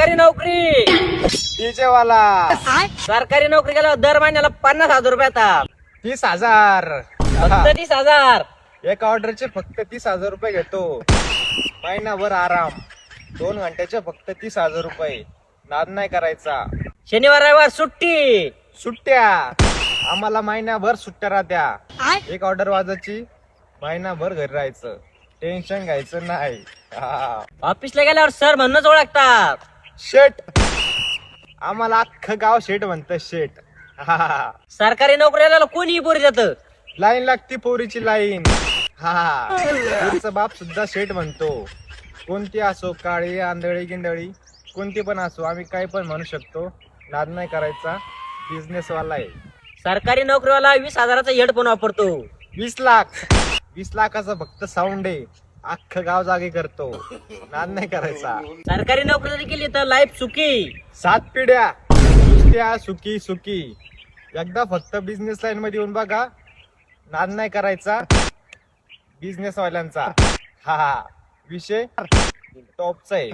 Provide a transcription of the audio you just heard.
सरकारी नोकरी वाला सरकारी नोकरी केल्यावर दर महिन्याला 50,000 रुपये येतात. 30,000 फक्त 30,000. एक ऑर्डरचे फक्त 30,000 रुपये घेतो. महिनाभर आराम. 2 घंट्याचे फक्त 30,000 रुपये. नाद नाही करायचा. शनिवार रविवार सुट्टी. सुट्ट्या आम्हाला महिनाभर सुट्ट्या राहत्या. एक ऑर्डर वाजायची, महिनाभर घरी राहायचं, टेन्शन घ्यायचं नाही. ऑफिसला गेल्यावर सर म्हणूनच ओळखतात. शेट आम्हाला अख्खं गाव शेट म्हणतं शेट. सरकारी नोकरीला कोणी पोरी देत. लाईन लागती पोरीची लाईन. पोरीचा बाप सुद्धा शेट म्हणतो. कोणती असो, काळी आंधळी गिंडळी कोणती पण असो, आम्ही काय पण म्हणू शकतो. नाद नाही करायचा. बिझनेस वाला आहे. सरकारी नोकरीवाला 20,000चा हेडफोन वापरतो. 20 लाख 20 लाखाचा फक्त साऊंड आहे. अख्खं गाव जागे करतो. नाद नाही करायचा. सरकारी नोकरी जरी केली तर लाईफ सुखी. 7 पिढ्या नुसत्या सुखी सुखी. एकदा फक्त बिझनेस लाईन मध्ये येऊन बघा. नाद नाही करायचा बिझनेस वाल्यांचा. विषय टॉपचा आहे.